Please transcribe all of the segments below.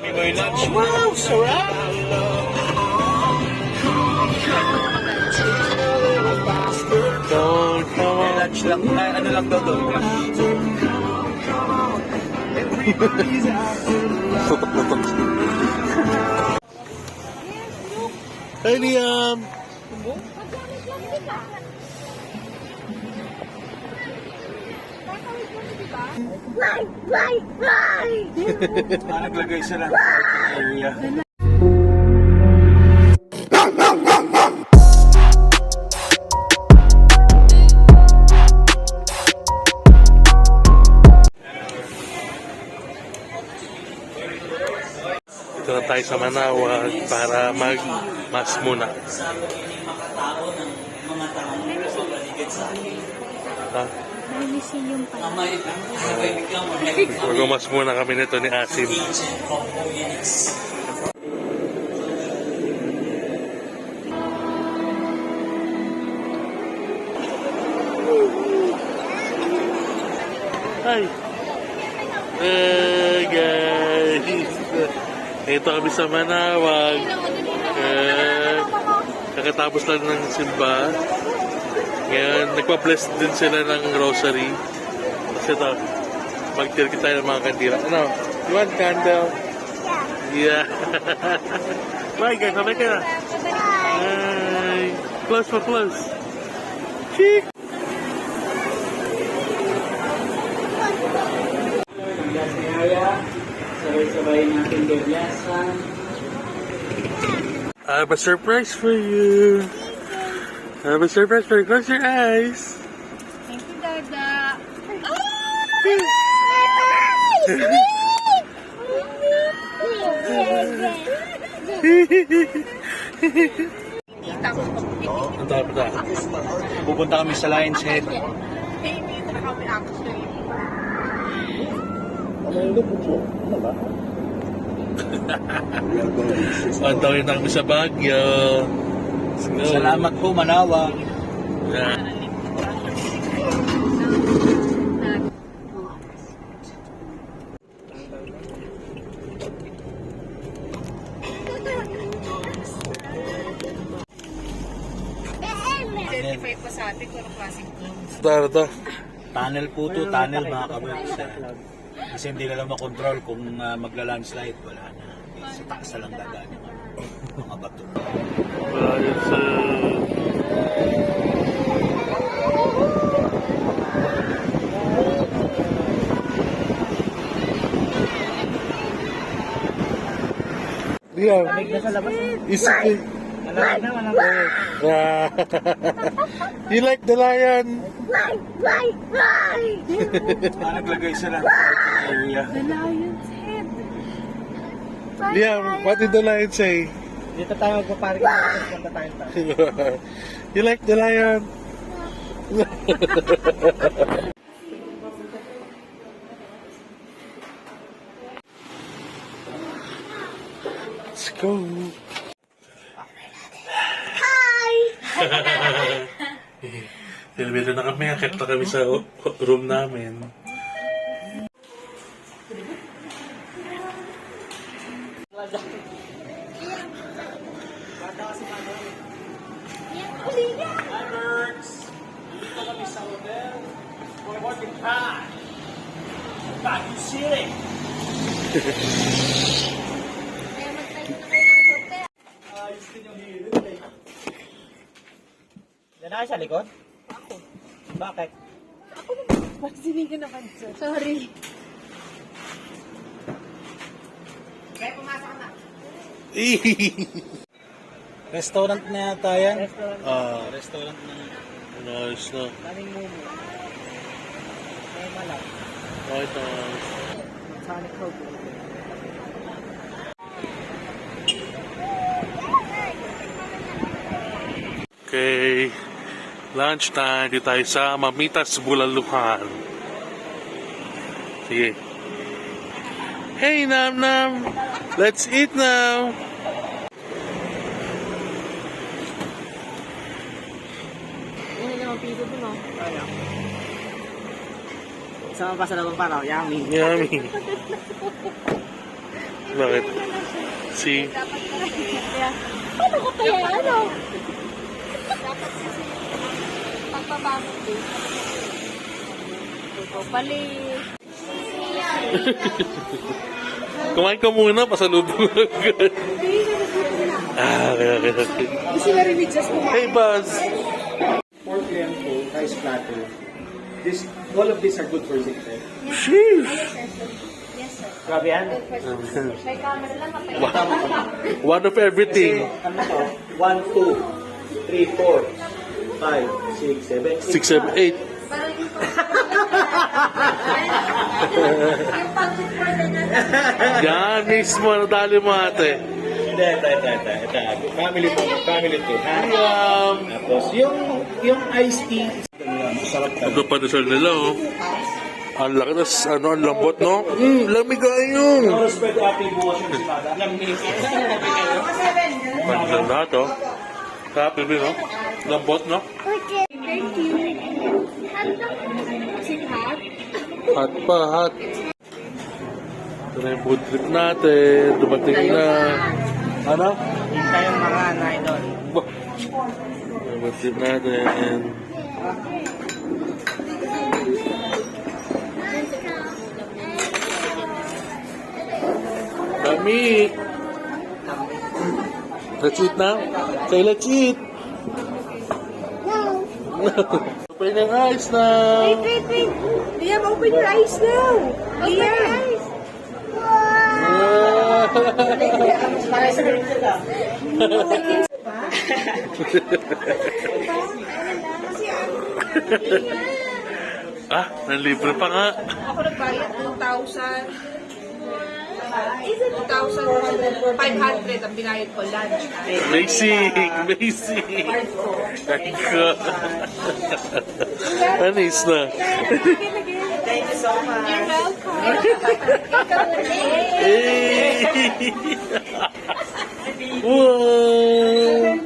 May lunch. Wow, sarap! Don't come on. Lunch lang. Ay, ano lang daw doon? Tutok-tutok. Hey, Liam! Naglagay sila ng area. Ito na tayo sa Manawag para mag-mas muna. Ha? May museum pala. Mag-mas muna kami nito ni Asim. Hi! Hey guys! Ito kami sa Manawag. Kakatapos lang ng simba. Ngayon, nagpa-bless din sila ng rosary. Kasi ito, mag-tirki tayo ng mga kandila. Ano? You want candle? Yeah. Bye guys, sabay ka na. Bye. Close for close. Cheek! Sabay-sabay natin gagyasan. I have a surprise for you. I have a surprise for you. Close your eyes. Thank you, Dada. Punta. Pupunta kami sa Lion's Head. Pantawin na kami sa Baguio. Salamat po, Manawag. Yeah. Ito. Tunnel po to, tunnel mga kabels. Kasi hindi na lang makontrol kung magla-landslide. Wala na. Sa taas na lang dadaan yung mga bato. Ayos sa... Liam, isip you like the lion? Naglagay sila ng area. The lion's head. Liam, what did the lion say? Dito tayo magpaparik na punta tayo. You like the lion? Let's go. Elevator na kami, akit na kami sa room namin. Yan na sa likod? Ako. Bakit? Magsinin ka naman, sir. Sorry. Kaya pumasok na. Restaurant na yata yan? Restaurant na. Nice na. Daming mumu. May malak. Right on. Sonic Road. Okay. Lunch time. Dito tayo sa Mamitas, Bulaluhan. Sige. Hey, Nam Nam. Let's eat now. Ano naman piso dun, no? Kaya. Sama pa sa labang paraw. Yummy. Yummy. Bakit? Si... Paano ko kaya, ano? Dapat kasi, pagpapagod din. Ito, bali. Kumain ka muna, pasalubong agad. Okay. Kasi narinig just kumain. Hey, Buzz! Pork lempo, rice platter. All of these are good for sick, sir. Sheesh! Yes, sir. Grabe yan. May camera lang kapag. One of everything. Ano to? 1, 2, 3, 4, 5, 6, 7, 6, 7, 8. Parang yung yung pag-report na Yan mismo, nadali mo ate. Hindi, ito. Family to. Tapos, yung iced tea, masarap ka. Ito pa dasal nila, oh. Ang laki, tas ano, ang lambot, no? Lamig ayun. Oras pwede ating bukas yung simada. Pandan na ito. Kapil, no? Lambot, no? Thank you. Is it hot? Hot pa, hot. Ito na yung food trip natin. Dumating na. Ano? Tayong mga idol. Bah. Food trip natin. Dami. Let's eat now. Say let's eat. Open yung eyes now. Wait. Liam, open your eyes now. Liam. Ah, nalibre pa nga. Ako nagbayad ng 2,500 ang binayad ko lunch. Basic. Ako. Anis na. You're welcome. Hey! Wow!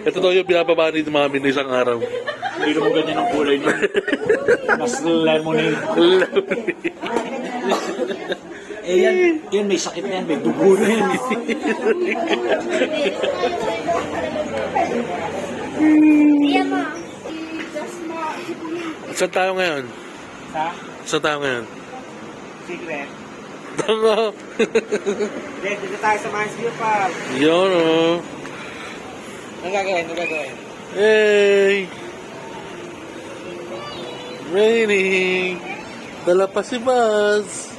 Ito daw yung binababa ni Mami na isang araw. Hindi naman ganyan ang kulay niya. Mas lemonade. Yan may sakit na yan, may dugo na yan. Saan tayo ngayon? Ha? Saan tayo ngayon? Secret. Tanga! Dito tayo sa Mars View pa. Yun, oh. Anong gagawin? Hey! Raining! Dala pa si Buzz!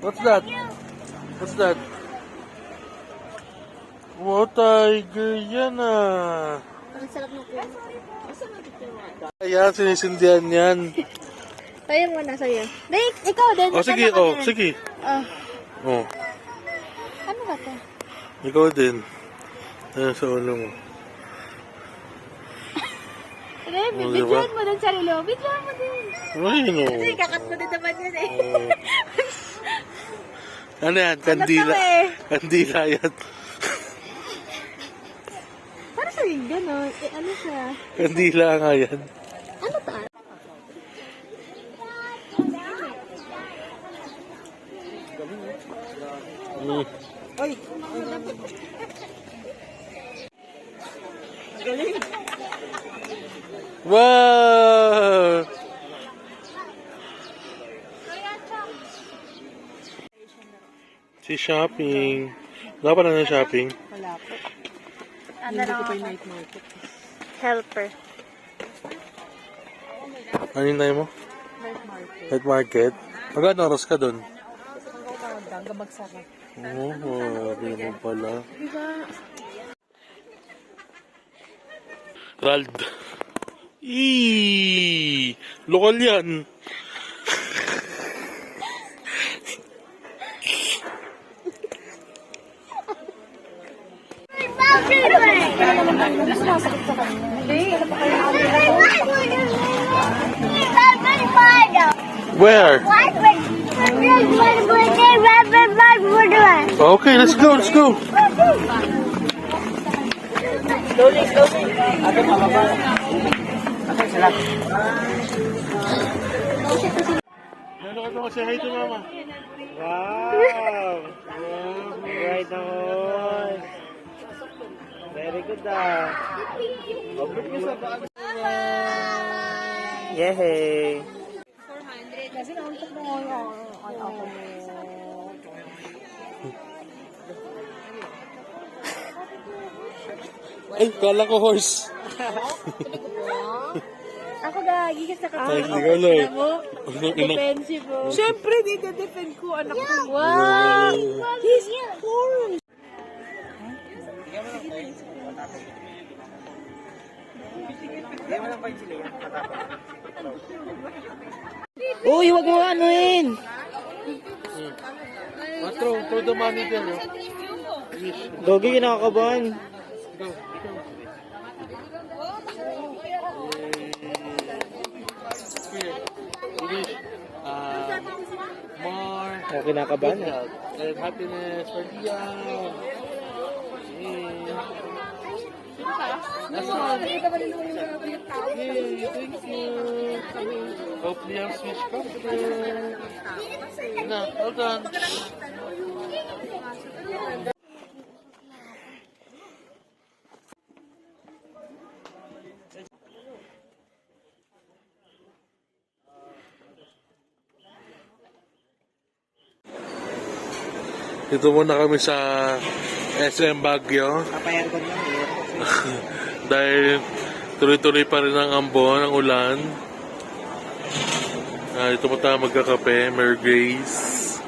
What's that? What's that? Wow, tiger yan ah! Ang sarap ng kulo. Ayan, sinisindihan yan. Tayo muna sa'yo. Dave, ikaw din. Oh, sige, Ano ka oh, din? sige. Ah, Oh, ano ba ito? ikaw din. Ayan sa ulo mo. Dave, Oh, diba? bidyoan mo din sarili mo. Bidyoan mo din. Ayun oh. Kasi kakat mo din naman yun eh. Oh. Ano yan? Kandila. Ano to eh? Kandila yan. Para sa'yo gano'n. Eh, ano siya? Kandila nga yan. Ano to? Mm. Wow! Si shopping. Dapat na ng shopping. Ano lang ako? Helper. Ano yung tayo mo? Night market. Magkano oras ka doon? Oo, sabi naman pala. Rald. Eee! Lokal yan. Mas masakit sa kanila. Hindi. Where? Okay, let's go, let's go. Ano ka say hi to mama? Wow! Right on. Very good Yay! Ay, kala ko horse. Ako gagi ka sa Ay, hindi ko alam. defensive mo. Siyempre, dito-defend ko, anak ko. Wow! He's horse! Uy, wag mo anuin! Throw the money there. No? Dogi, kinakabahan. Go. Here. Finish. More. Kinakabahan Good health and happiness for Liam. That's all. Yay, thank you. Hope Liam's wish comes true. Na, all done. Dito muna kami sa SM Baguio. Papayan ko lang Dahil tuloy-tuloy pa rin ang ambon, ang ulan. Dito mo tayo magkakape, Mary Grace,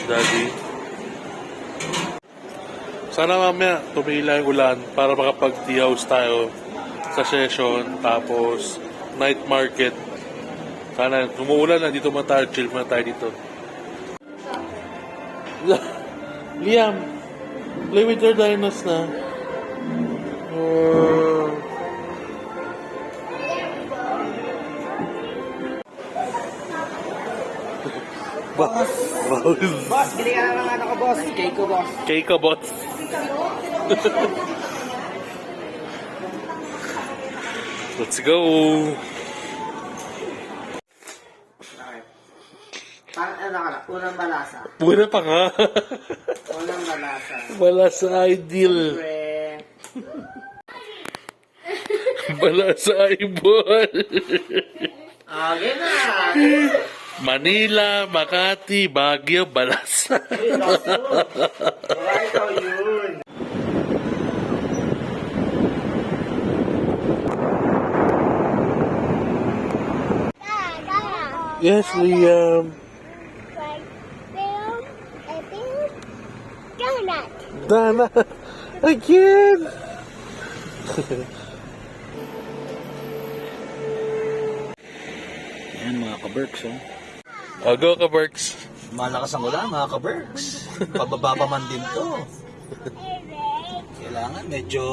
Daddy. Sana mamaya tumila yung ulan para makapag-tea house tayo sa session. Tapos night market. Sana umuulan na, dito man tayo, chill man tayo dito. Liam, play with your dinos na. Oh. Boss. Boss, gili ka ng ano ko, boss. Cake ko, boss. Cake ka, boss. Let's go. Ano ka na? Unang balasa. Pura pa nga. Unang balasa. Wala sa ideal. Wala sa eyeball. Okay na. Manila, Makati, Baguio, Balasa. Right o yun. Yes, Liam. Donut. Dana. Again. Yan mga ka-Berks, oh. Go ka, Berks. Malakas ang ulan mga ka-Berks. Pababa pa man din to. Kailangan medyo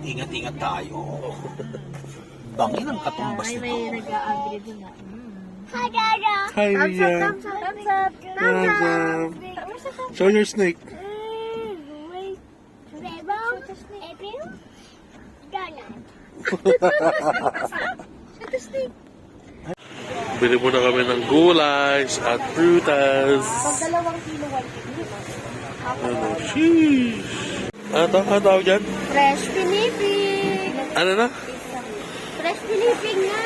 ingat-ingat tayo. Bangin ang katumbas nito. nag-a-agree din na. Hi, Liam. Thumbs up. Thumbs up. Show your snake. Bili muna kami ng gulay at prutas. Dalawang kilo, 1 kilo. Ano, sheesh. Ano tawag dyan? Fresh Pilipig. Ano na? Fresh Pilipig na.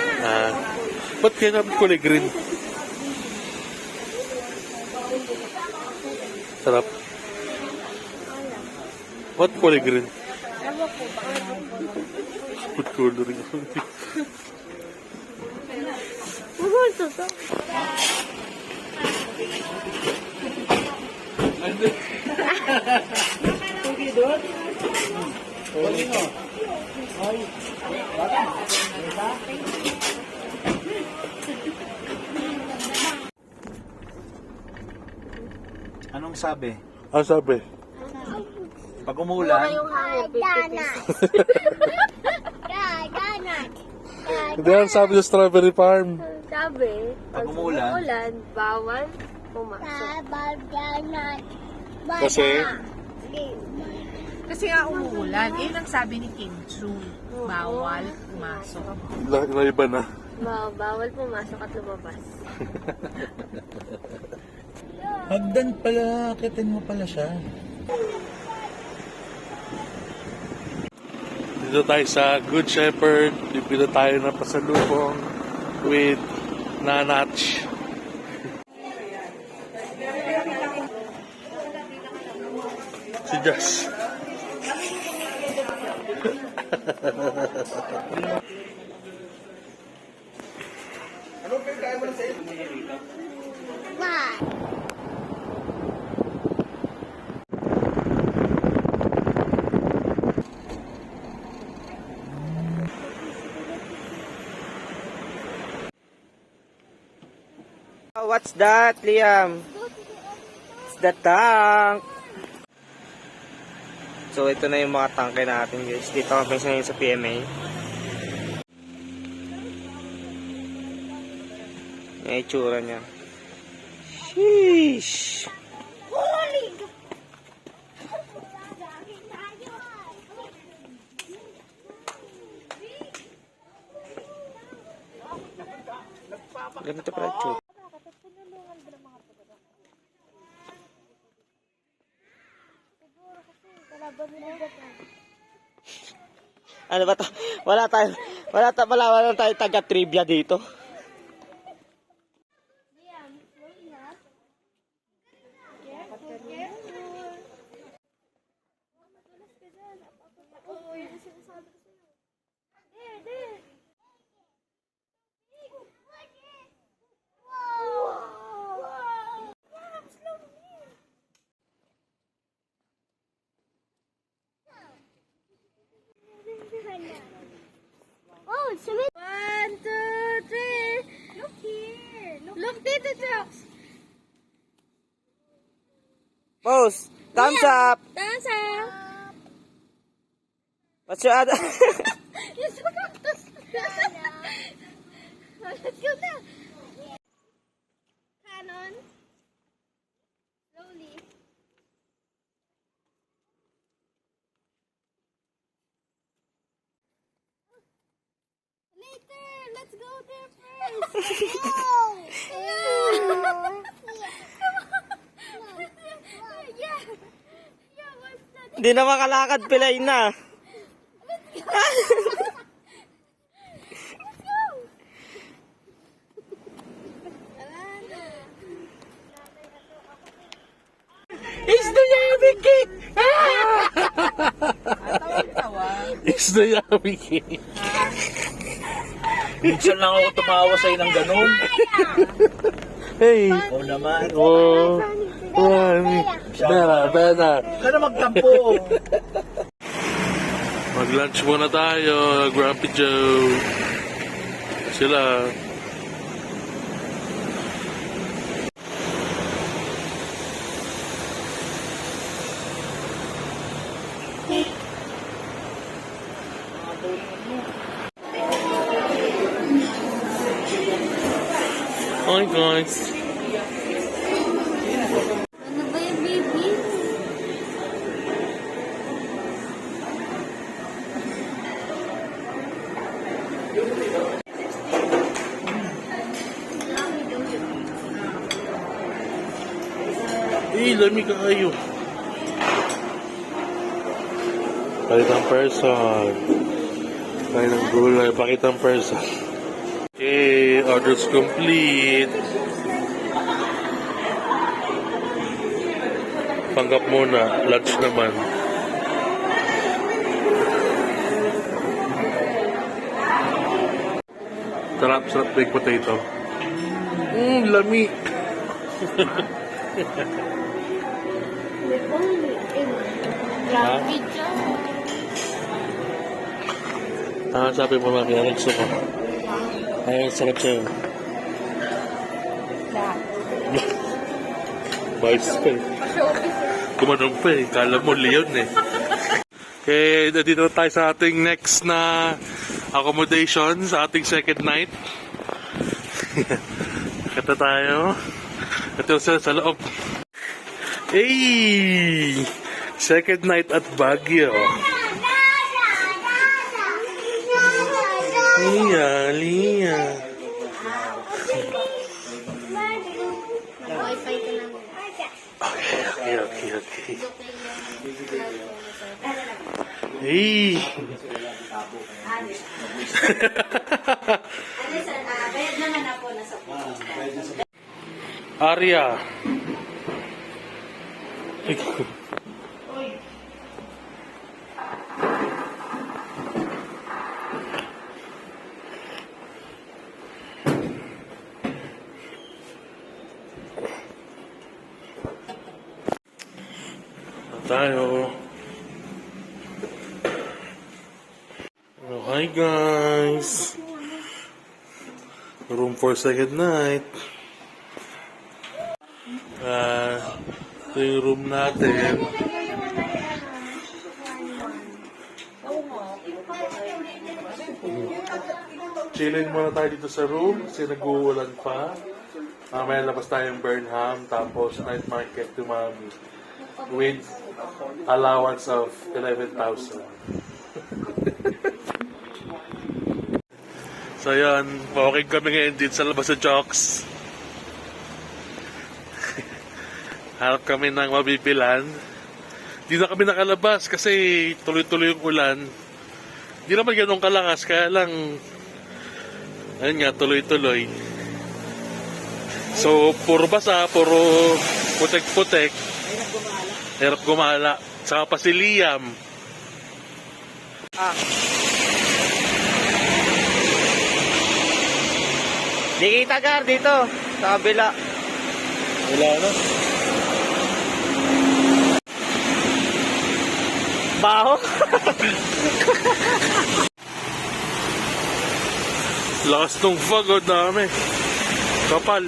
Ba't kaya namin kulay green? Sarap. Ba't kulay green? Ewan ko, baka Food coloring. Magulto to. Anong sabi? Ano sabi? Pag umulan, Donut. Donut. Hindi ang sabi sa strawberry farm. Sabi, Pag umuulan, bawal pumasok. Kasi, Kasi nga umuulan. Yun ang sabi ni Kim Chu. Bawal pumasok. iba na. Bawal pumasok at lumabas. hagdan pala, akitin mo pala siya. Dito tayo sa Good Shepherd. Bibili tayo ng pasalubong with Nanach. Si Jess. What's that, Liam? It's the tank. So, ito na yung mga tangke natin, guys. Dito kami ngayon sa PMA. Yung itsura niya. Sheesh! Ganito pala itsura. Ano ba to? Wala tayo taga-trivia dito. Oh, it's 1, 2, 3. Look here. Look dito, Jox. Boss, thumbs up! Thumbs up. What's your other? You forgot to Let's go now. Canon. Slowly. Later, let's go there first. Yeah. Yeah, what's that? Hindi na makalakad, pilay na. It's the Yummy Cake! It's the Yummy Cake! Minsan lang ako tumawa sa'yo ng ganun. Hey! Oo naman. Oh! Bena! Ka na magtampo. Mag-lunch muna tayo, Grumpy Joe. Sila. Hi guys. Ano ba yung baby? Lamig kayo. Palit ang person. Palit ang gulay. Bakit ang person? Okay, orders complete. Panggap muna. Lunch naman. Sarap baked potato. Lami. Grabe dyan. Sabi mo mami, anong gusto mo? Ay, sarap sa'yo. Vice pa eh. Kumanong pa eh. Kala mo Leon eh. Okay, dito tayo sa ating next na accommodation sa ating second night. Kata tayo. Ito sila sa loob. Hey! Second night at Baguio. Lia. Wi-Fi ko lang. Okay. Hey! Bayad naman ako nasa Arya. Tayo. Oh, hi guys. Room for second night. Ito yung room natin. Chilling muna tayo dito sa room kasi nag-uulan pa. Mamaya labas tayong Burnham tapos night market to Mami with allowance of 11,000. So yan, walking kami ngayon dito sa labas sa Jocks. Harap kami ng mabibilan. Di na kami nakalabas kasi tuloy-tuloy yung ulan. Di naman ganun kalakas, kaya lang ayun nga, tuloy-tuloy. So, puro basa, puro putek-putek. Hirap gumala. Saka pa si Liam. Di kita Gar dito, sa kabila. Wala na. Baho. Lakas nung fog, oh, dami. Kapal.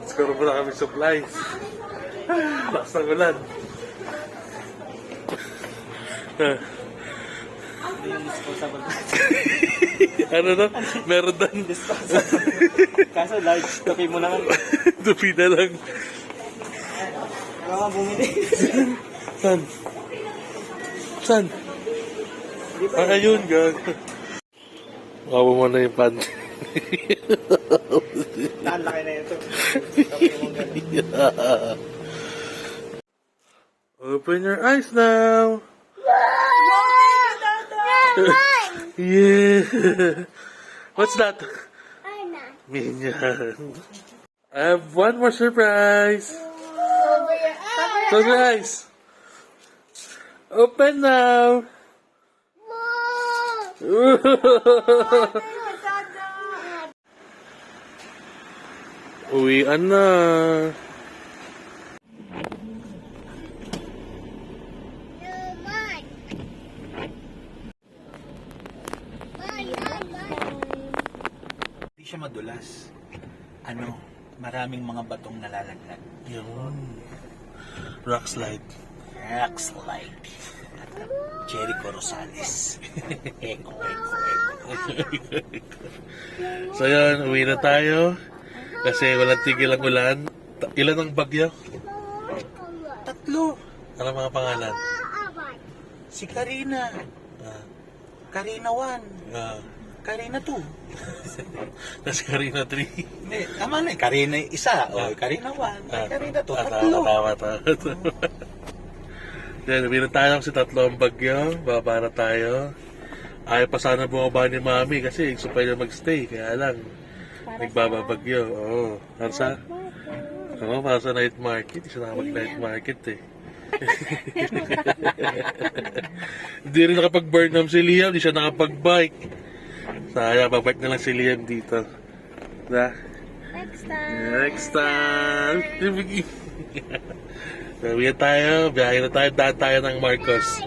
Siguro pa na kami supplies. Lakas ng ulan. Ano na? Meron doon. Kaso large, tapi mo naman. Tupi na lang. Ano nga bumili? San? San? Ayun, gag. Makawa mo na yung pants. Ang laki na ito. Open your eyes now. Yeah. What's that? Minion. I have one more surprise. Close your eyes. Open now. Uwian na. Hindi siya madulas. Maraming mga batong nalalaglag. Yun. Rock slide. Rock slide. Jericho Rosales. Eko. So yun, uwi na tayo. Kasi walang tigil ang ulan. Ilan ang bagyo? 3. Ano mga pangalan? Si Karina. Karina 1. Karina 2. Tapos Karina 3. Hindi, tama na. Karina 1. O, Karina 1. Karina 2. 3. Tama. Yan, uwi na tayo kasi 3 ang bagyo. Baba na tayo. Ayaw pa sana bumaba ni Mami kasi gusto pa niya magstay. Kaya lang, nagbababagyo. Oo. Para sa night market. Isa na mag-night market eh. Hindi rin nakapag-Burnham si Liam. Hindi siya nakapag-bike. Sayang, babike na lang si Liam dito. Next time. Uwi na tayo. Biyahe na tayo. Daan tayo ng Marcos.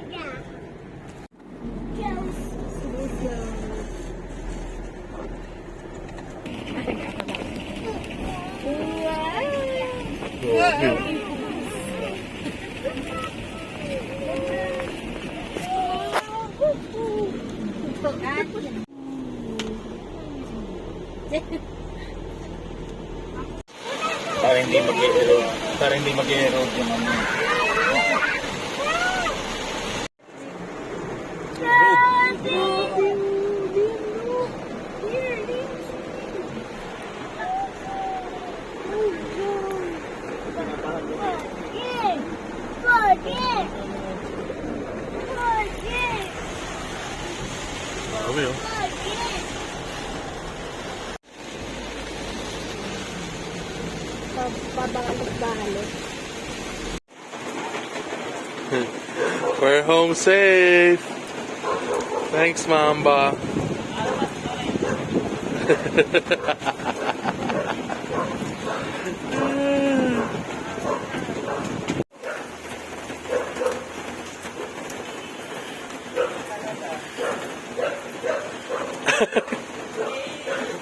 Para hindi mag-erode. Para hindi mag-erode yung ano. Dami oh. Pabalik-balik. We're home safe. Thanks, Mamba.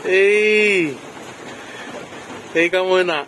Hey! Hey ka muna.